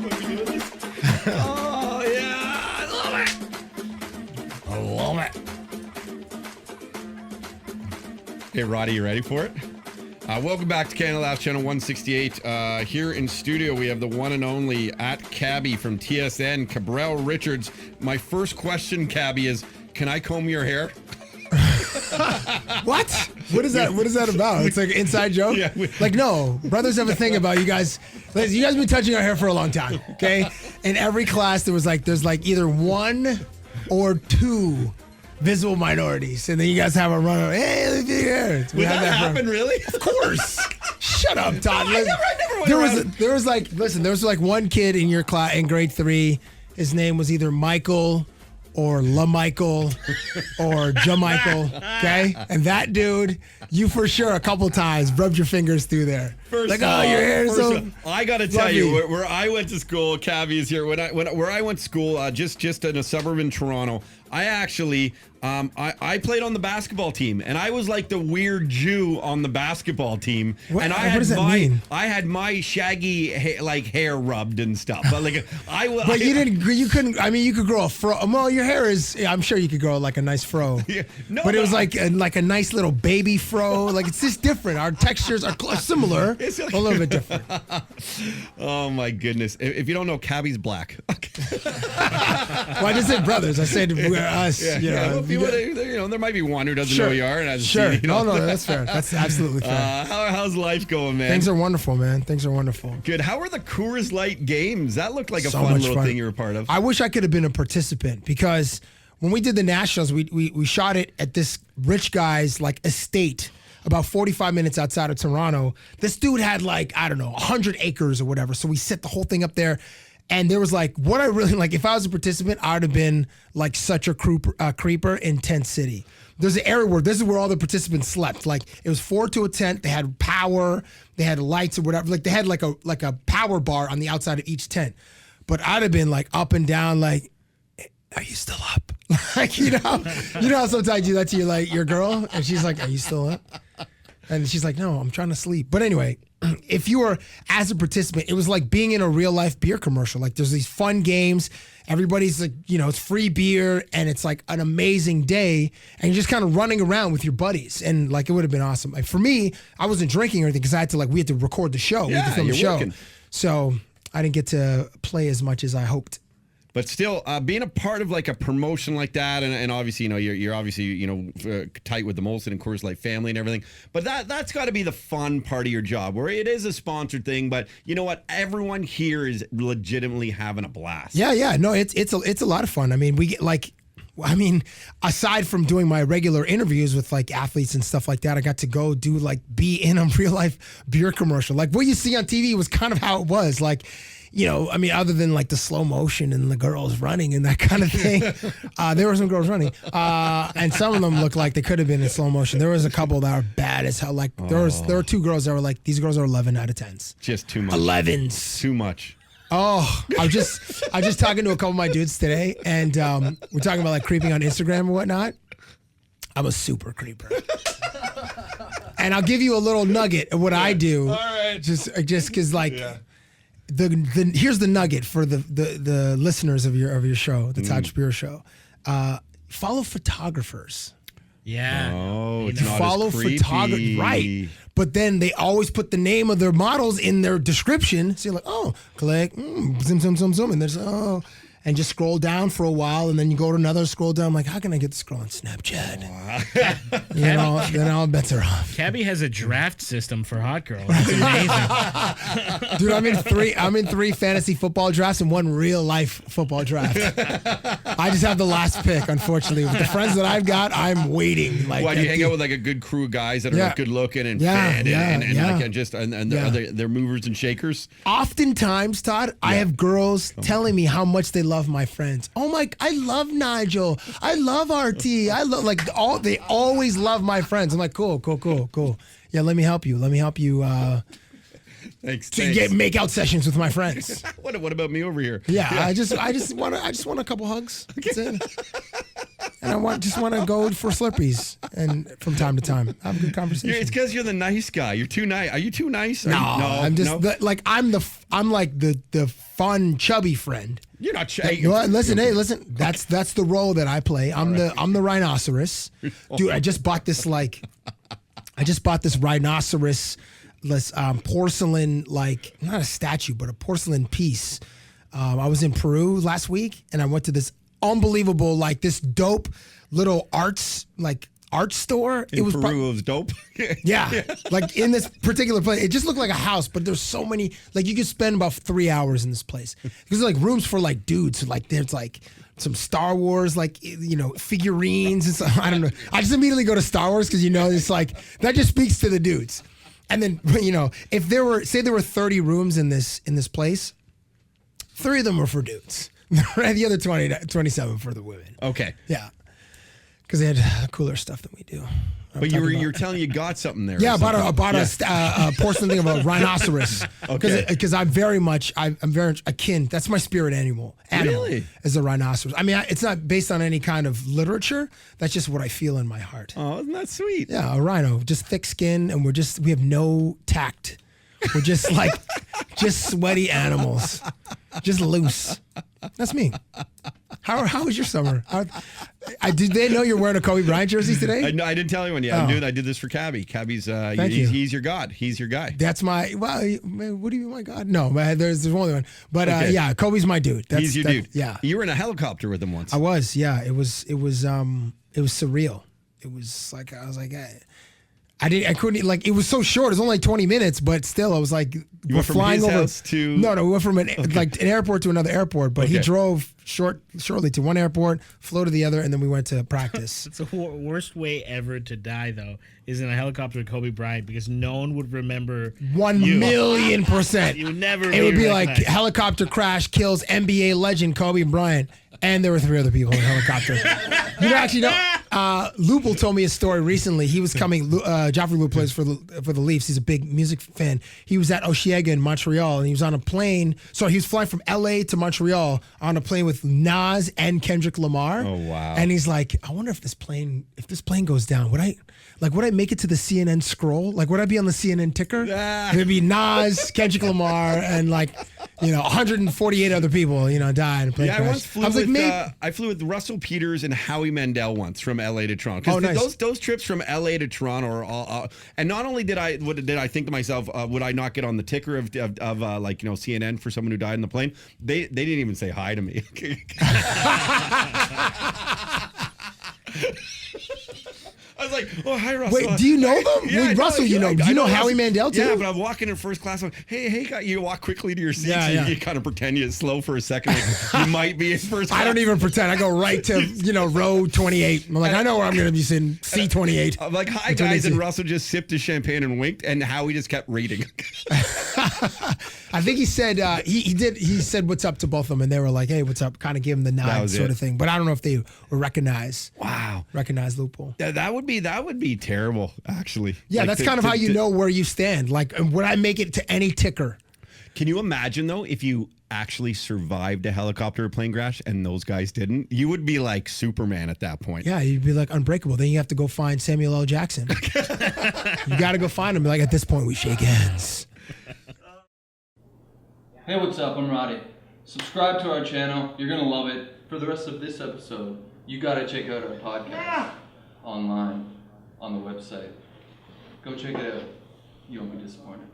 Oh, yeah. I love it. Hey, Roddy, you ready for it? Welcome back to Canada Laughs Channel 168. Here in studio, we have the one and only at Cabbie from TSN, Cabral Richards. My first question, Cabbie, is, can I comb your hair? What? What is that? What is that about? It's like an inside joke? Yeah, like, no. Brothers have a thing about you guys. Listen, you guys have been touching our hair for a long time, okay? In every class, there's either one or two visible minorities, and then you guys have a run. Hey, look at your hair. Would that happen, really? Of course. Shut up, Todd. I never went there was one kid in your class in grade 3. His name was either Michael or LaMichael or JaMichael, okay? And that dude, you for sure a couple times rubbed your fingers through there. Your hair is so I got to tell you, where I went to school, Cabbie is here. Where I went to school, just in a suburb in Toronto, I actually, I played on the basketball team, and I was like the weird Jew on the basketball team. What does that mean? I had my shaggy hair rubbed and stuff, but you couldn't. I mean, you could grow a fro. Well, your hair is. I'm sure you could grow like a nice fro. Yeah, but it was like a nice little baby fro. Like, it's just different. Our textures are similar, a little bit different. Oh my goodness! If you don't know, Cabbie's black. Well, I just said brothers. I said us. Yeah. Well, people, there might be one who doesn't know who you are and hasn't seen you. No, that's fair. That's absolutely fair. How's life going, man? Things are wonderful, man. Things are wonderful. Good. How are the Coors Light games? That looked like a fun little thing you were part of. I wish I could have been a participant, because when we did the Nationals, we shot it at this rich guy's estate about 45 minutes outside of Toronto. This dude had 100 acres or whatever. So we set the whole thing up there. And there was what I really if I was a participant, I would have been such a creeper in Tent City. There's an area where this is where all the participants slept. It was 4 to a tent. They had power. They had lights or whatever. They had a power bar on the outside of each tent. But I'd have been up and down are you still up? You know how sometimes you do that to your girl, and she's like, are you still up? And she's like, no, I'm trying to sleep. But anyway, if you were, as a participant, it was like being in a real life beer commercial. There's these fun games. Everybody's it's free beer, and it's an amazing day. And you're just kind of running around with your buddies. And it would have been awesome. For me, I wasn't drinking or anything, because I had to we had to record the show. We had to film the show. Working. So I didn't get to play as much as I hoped. But still, being a part of a promotion like that, and obviously, you're obviously, tight with the Molson and Coors Light family and everything. But that's got to be the fun part of your job, where it is a sponsored thing. But you know what? Everyone here is legitimately having a blast. Yeah. No, it's a lot of fun. I mean, we get aside from doing my regular interviews with athletes and stuff like that, I got to go do be in a real life beer commercial. What you see on TV was kind of how it was. Other than the slow motion and the girls running and that kind of thing, there were some girls running, and some of them looked like they could have been in slow motion. There was a couple that were bad as hell. There were 2 girls that were these girls are 11 out of 10s. Just too much. 11s. Too much. Oh, I was just talking to a couple of my dudes today, and we're talking about creeping on Instagram and whatnot. I'm a super creeper. And I'll give you a little nugget of what I do. All right. Just because here's the nugget for the listeners of your show, the Todd Shapiro show. Follow photographers. Yeah. Oh, it's you not follow photography, right? But then they always put the name of their models in their description. So you're click, zoom, and there's and just scroll down for a while, and then you go to another scroll down. I'm like, how can I get this girl on Snapchat? Then all bets are off. Cabbie has a draft system for hot girls. It's amazing. Dude, I'm in 3 fantasy football drafts and 1 real life football draft. I just have the last pick, unfortunately. With the friends that I've got, I'm waiting. Why do you hang out with a good crew of guys that are good looking and fit and they're movers and shakers? Oftentimes, Todd, I have girls telling me how much they love my friends. Oh my, I love Nigel. I love RT. I love they always love my friends. I'm like, cool. Yeah, let me help you. Thanks. Make out sessions with my friends. What about me over here? Yeah. I just want a couple hugs. That's it. and I just want to go for Slurpees and from time to time have a good conversation. It's because you're the nice guy. You're too nice. Are you too nice? No, I'm just I'm like the fun chubby friend. You're not Hey, listen, that's the role that I play. I'm the rhinoceros, dude. I just bought this rhinoceros, porcelain, like not a statue, but a porcelain piece. I was in Peru last week, and I went to this unbelievable, like this dope little art store. In Peru, it was dope. Yeah, like in this particular place, it just looked like a house, but there's so many. Like you could spend about 3 hours in this place because there's like rooms for like dudes. So like there's like some Star Wars, like figurines and stuff. I don't know. I just immediately go to Star Wars because it's like that just speaks to the dudes. And then if there were 30 rooms in this place, 3 of them were for dudes. The other 27 for the women. Okay. Yeah. Because they had cooler stuff than we do. But you're telling you got something there. Yeah, I bought a porcelain thing of a rhinoceros. Okay. Because I'm very akin. That's my spirit animal. Really? Is a rhinoceros. I mean, it's not based on any kind of literature. That's just what I feel in my heart. Oh, isn't that sweet? Yeah, a rhino, just thick skin, and we have no tact. We're just like, just sweaty animals, just loose. That's me. How was your summer? Did they know you're wearing a Kobe Bryant jersey today? No, I didn't tell anyone yet. I did this for Cabbie. Cabbie's he's your god. He's your guy. That's what do you mean, my God? No, there's only one. But okay. Yeah, Kobe's my dude. He's your dude. Yeah, you were in a helicopter with him once. I was. Yeah, it was surreal. It was like I was like. I couldn't, like, it was so short. It was only like 20 minutes, but still, I was like, we're flying over. House to... No, we went from an airport to another airport, but he drove shortly to one airport, flew to the other, and then we went to practice. It's the worst way ever to die, though, is in a helicopter with Kobe Bryant, because no one would remember 1,000,000%. You would never. It would be like helicopter crash kills NBA legend Kobe Bryant, and there were 3 other people in the helicopter. Lupel told me a story recently. He was coming. Joffrey Lupel plays for the Leafs. He's a big music fan. He was at Osheaga in Montreal, and he was on a plane. So he was flying from LA to Montreal on a plane with Nas and Kendrick Lamar. Oh wow! And he's like, I wonder if this plane goes down, would I make it to the CNN scroll? Like, would I be on the CNN ticker? There'd be Nas, Kendrick Lamar, and 148 other people, died. Yeah, I once flew I flew with Russell Peters and Howie Mandel once from LA to Toronto. Oh, nice. Those trips from LA to Toronto are all. And not only did I think to myself, would I not get on the ticker of CNN for someone who died in the plane? They didn't even say hi to me. I was like, "Oh, hi, Russell." Wait, do you know them? Yeah, Russell, do you know Howie Mandel too? Yeah, but I'm walking in first class. I'm like, hey, guy, you walk quickly to your seat. Yeah. You kind of pretend you're slow for a second. Like you might be in first class. I don't even pretend. I go right to row 28. I'm like, I know where I'm going to be sitting. C28. I'm like, hi guys, and Russell just sipped his champagne and winked, and Howie just kept reading. I think he said he said what's up to both of them, and they were like, hey, what's up? Kind of give him the nod sort of thing. But I don't know if they were recognize Lupel. Yeah, that would be terrible, actually. Yeah, that's kind of how you know where you stand. Like, would I make it to any ticker? Can you imagine, though, if you actually survived a helicopter or plane crash and those guys didn't? You would be like Superman at that point. Yeah, you'd be like unbreakable. Then you have to go find Samuel L. Jackson. You got to go find him. Like, at this point, we shake hands. Hey, what's up? I'm Roddy. Subscribe to our channel. You're going to love it. For the rest of this episode, you got to check out our podcast online on the website. Go check it out. You won't be disappointed.